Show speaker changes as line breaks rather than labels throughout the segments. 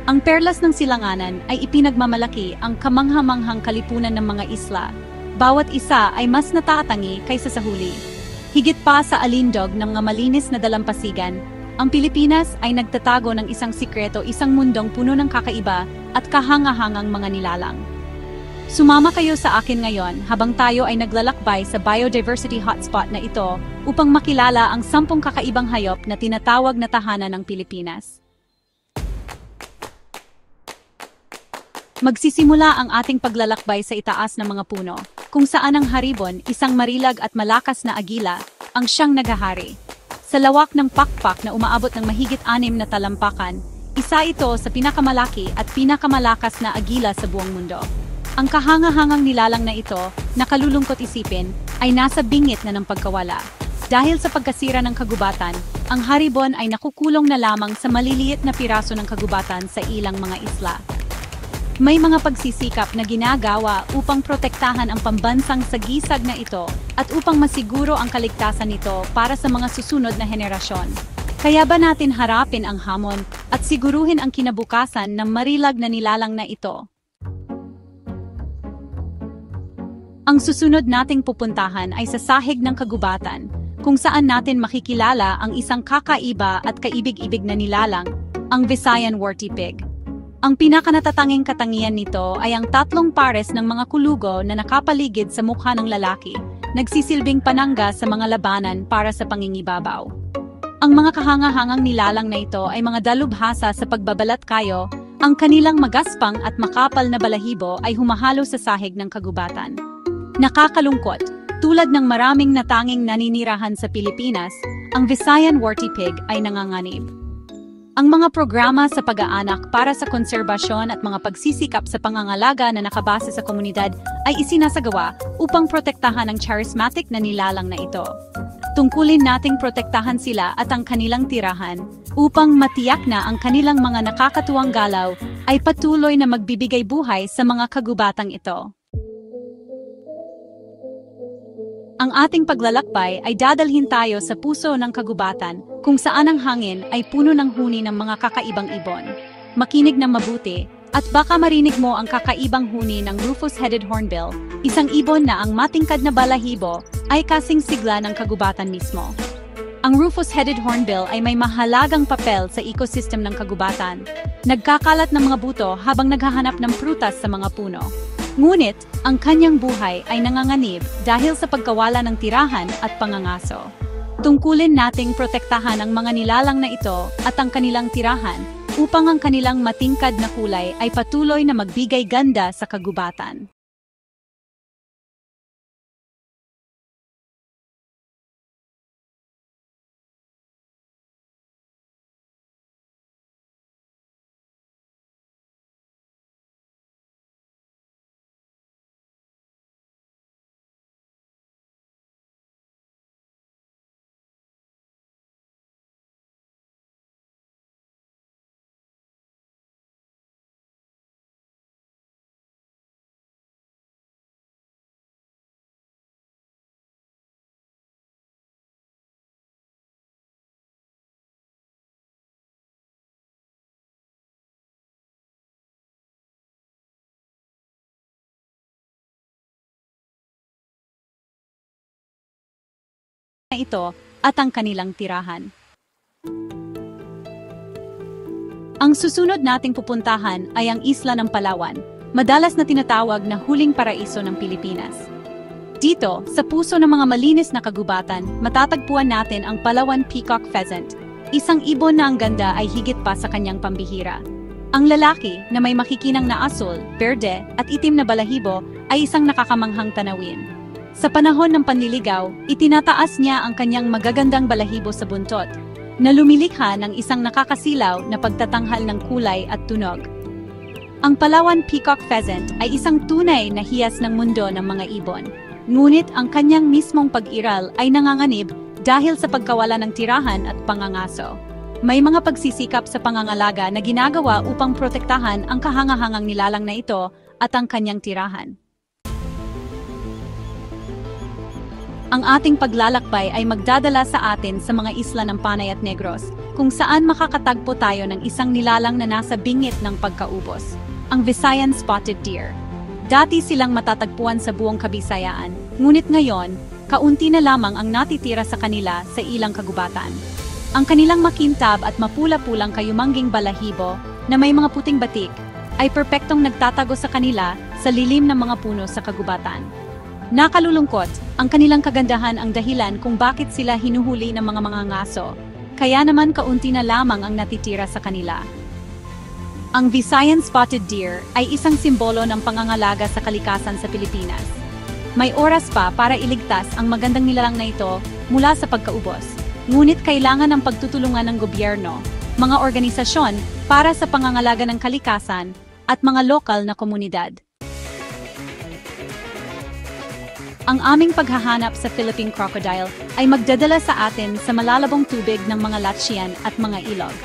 Ang perlas ng silanganan ay ipinagmamalaki ang kamangha-manghang kalipunan ng mga isla. Bawat isa ay mas nataatangi kaysa sa huli. Higit pa sa alindog ng mga malinis na dalampasigan, ang Pilipinas ay nagtatago ng isang sikreto, isang mundong puno ng kakaiba at kahanga-hangang mga nilalang. Sumama kayo sa akin ngayon habang tayo ay naglalakbay sa biodiversity hotspot na ito upang makilala ang 10 kakaibang hayop na tinatawag na tahanan ng Pilipinas. Magsisimula ang ating paglalakbay sa itaas ng mga puno, kung saan ang haribon, isang marilag at malakas na agila, ang siyang naghahari. Sa lawak ng pakpak na umaabot ng mahigit 6 na talampakan, isa ito sa pinakamalaki at pinakamalakas na agila sa buong mundo. Ang kahanga-hangang nilalang na ito, nakalulungkot isipin, ay nasa bingit na ng pagkawala. Dahil sa pagkasira ng kagubatan, ang haribon ay nakukulong na lamang sa maliliit na piraso ng kagubatan sa ilang mga isla. May mga pagsisikap na ginagawa upang protektahan ang pambansang sagisag na ito at upang masiguro ang kaligtasan nito para sa mga susunod na henerasyon. Kaya ba natin harapin ang hamon at siguruhin ang kinabukasan ng marilag na nilalang na ito? Ang susunod nating pupuntahan ay sa sahig ng kagubatan, kung saan natin makikilala ang isang kakaiba at kaibig-ibig na nilalang, ang Visayan Warty Pig. Ang pinakanatatanging katangian nito ay ang 3 pares ng mga kulugo na nakapaligid sa mukha ng lalaki, nagsisilbing panangga sa mga labanan para sa pangingibabaw. Ang mga kahanga-hangang nilalang na ito ay mga dalubhasa sa pagbabalat kayo, ang kanilang magaspang at makapal na balahibo ay humahalo sa sahig ng kagubatan. Nakakalungkot, tulad ng maraming natanging naninirahan sa Pilipinas, ang Visayan Warty Pig ay nanganganib. Ang mga programa sa pag-aanak para sa konserbasyon at mga pagsisikap sa pangangalaga na nakabase sa komunidad ay isinasagawa upang protektahan ang charismatic na nilalang na ito. Tungkulin nating protektahan sila at ang kanilang tirahan upang matiyak na ang kanilang mga nakakatuwang galaw ay patuloy na magbibigay buhay sa mga kagubatang ito. Ang ating paglalakbay ay dadalhin tayo sa puso ng kagubatan kung saan ang hangin ay puno ng huni ng mga kakaibang ibon. Makinig ng mabuti at baka marinig mo ang kakaibang huni ng Rufous-headed hornbill, isang ibon na ang matingkad na balahibo ay kasing sigla ng kagubatan mismo. Ang Rufous-headed hornbill ay may mahalagang papel sa ecosystem ng kagubatan. Nagkakalat ng mga buto habang naghahanap ng prutas sa mga puno. Ngunit, ang kanyang buhay ay nanganganib dahil sa pagkawala ng tirahan at pangangaso. Tungkulin nating protektahan ang mga nilalang na ito at ang kanilang tirahan upang ang kanilang matingkad na kulay ay patuloy na magbigay ganda sa kagubatan. Ito at ang kanilang tirahan. Ang susunod nating pupuntahan ay ang isla ng Palawan, madalas na tinatawag na huling paraiso ng Pilipinas. Dito, sa puso ng mga malinis na kagubatan, matatagpuan natin ang Palawan Peacock Pheasant, isang ibon na ang ganda ay higit pa sa kanyang pambihira. Ang lalaki na may makikinang na asul, berde at itim na balahibo ay isang nakakamanghang tanawin. Sa panahon ng panliligaw, itinataas niya ang kanyang magagandang balahibo sa buntot, na lumilikha ng isang nakakasilaw na pagtatanghal ng kulay at tunog. Ang Palawan Peacock Pheasant ay isang tunay na hiyas ng mundo ng mga ibon. Ngunit ang kanyang mismong pag-iral ay nanganganib dahil sa pagkawala ng tirahan at pangangaso. May mga pagsisikap sa pangangalaga na ginagawa upang protektahan ang kahangahangang nilalang na ito at ang kanyang tirahan. Ang ating paglalakbay ay magdadala sa atin sa mga isla ng Panay at Negros, kung saan makakatagpo tayo ng isang nilalang na nasa bingit ng pagkaubos, ang Visayan Spotted Deer. Dati silang matatagpuan sa buong Kabisayaan, ngunit ngayon, kaunti na lamang ang natitira sa kanila sa ilang kagubatan. Ang kanilang makintab at mapula-pulang kayumangging balahibo na may mga puting batik ay perpektong nagtatago sa kanila sa lilim ng mga puno sa kagubatan. Nakalulungkot, ang kanilang kagandahan ang dahilan kung bakit sila hinuhuli ng mga mangangaso, kaya naman kaunti na lamang ang natitira sa kanila. Ang Visayan Spotted Deer ay isang simbolo ng pangangalaga sa kalikasan sa Pilipinas. May oras pa para iligtas ang magandang nilalang na ito mula sa pagkaubos, ngunit kailangan ng pagtutulungan ng gobyerno, mga organisasyon para sa pangangalaga ng kalikasan, at mga lokal na komunidad. Ang aming paghahanap sa Philippine crocodile ay magdadala sa atin sa malalabong tubig ng mga latsyan at mga ilog.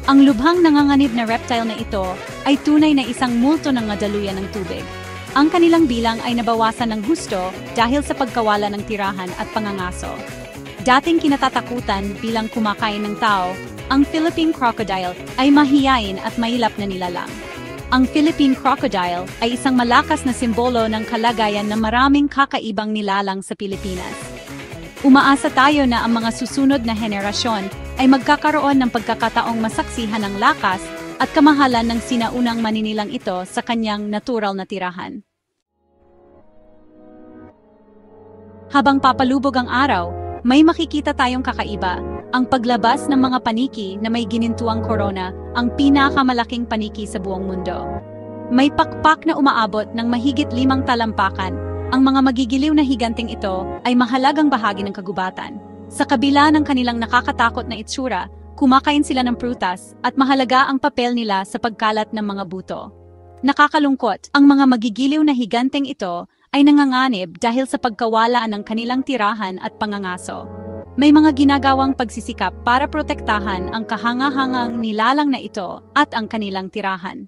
Ang lubhang nanganganib na reptile na ito ay tunay na isang multo ng madaluyan ng tubig. Ang kanilang bilang ay nabawasan ng husto dahil sa pagkawala ng tirahan at pangangaso. Dating kinatatakutan bilang kumakain ng tao, ang Philippine crocodile ay mahiyain at mailap na nilalang. Ang Philippine crocodile ay isang malakas na simbolo ng kalagayan ng maraming kakaibang nilalang sa Pilipinas. Umaasa tayo na ang mga susunod na henerasyon ay magkakaroon ng pagkakataong masaksihan ng lakas at kamahalan ng sinaunang maninilang ito sa kanyang natural na tirahan. Habang papalubog ang araw, may makikita tayong kakaiba, ang paglabas ng mga paniki na may ginintuang korona, ang pinakamalaking paniki sa buong mundo. May pakpak na umaabot ng mahigit 5 talampakan. Ang mga magigiliw na higanting ito ay mahalagang bahagi ng kagubatan. Sa kabila ng kanilang nakakatakot na itsura, kumakain sila ng prutas at mahalaga ang papel nila sa pagkalat ng mga buto. Nakakalungkot, ang mga magigiliw na higanting ito ay nanganganib dahil sa pagkawala ng kanilang tirahan at pangangaso. May mga ginagawang pagsisikap para protektahan ang kahanga-hangang nilalang na ito at ang kanilang tirahan.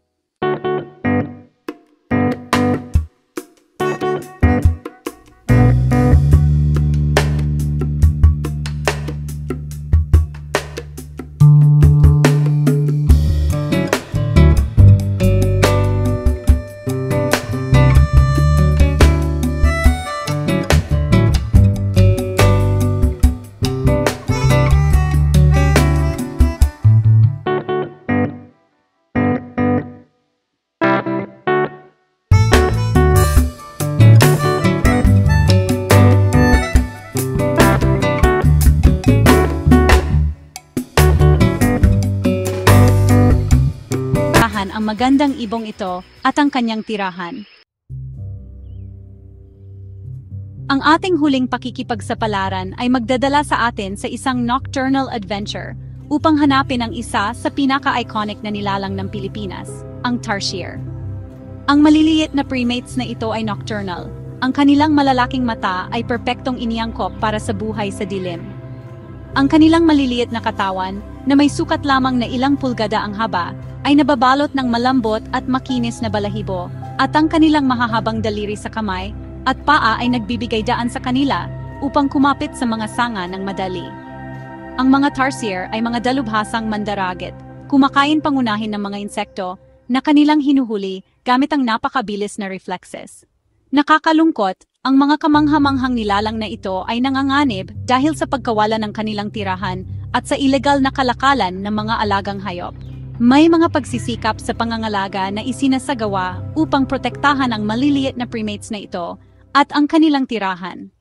Ang magandang ibong ito at ang kanyang tirahan. Ang ating huling pakikipagsapalaran ay magdadala sa atin sa isang nocturnal adventure upang hanapin ang isa sa pinaka-iconic na nilalang ng Pilipinas, ang tarsier. Ang maliliit na primates na ito ay nocturnal. Ang kanilang malalaking mata ay perpektong iniangkop para sa buhay sa dilim. Ang kanilang maliliit na katawan, na may sukat lamang na ilang pulgada ang haba, ay nababalot ng malambot at makinis na balahibo, at ang kanilang mahahabang daliri sa kamay at paa ay nagbibigay daan sa kanila upang kumapit sa mga sanga ng madali. Ang mga tarsier ay mga dalubhasang mandaragat, kumakain pangunahin ng mga insekto na kanilang hinuhuli gamit ang napakabilis na reflexes. Nakakalungkot, ang mga kamanghamanghang nilalang na ito ay nanganganib dahil sa pagkawala ng kanilang tirahan at sa ilegal na kalakalan ng mga alagang hayop. May mga pagsisikap sa pangangalaga na isinasagawa upang protektahan ang maliliit na primates na ito at ang kanilang tirahan.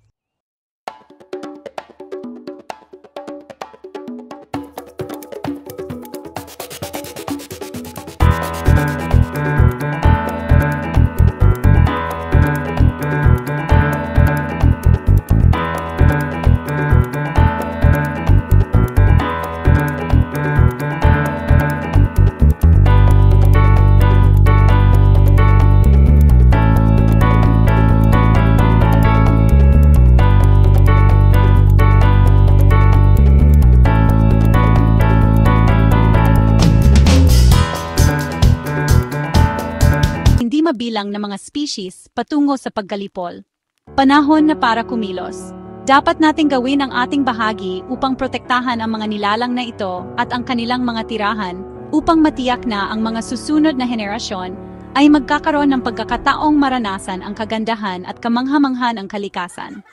Mabilang na mga species patungo sa pagkalipol. Panahon na para kumilos. Dapat nating gawin ang ating bahagi upang protektahan ang mga nilalang na ito at ang kanilang mga tirahan upang matiyak na ang mga susunod na henerasyon ay magkakaroon ng pagkakataong maranasan ang kagandahan at kamangha-mangha ng kalikasan.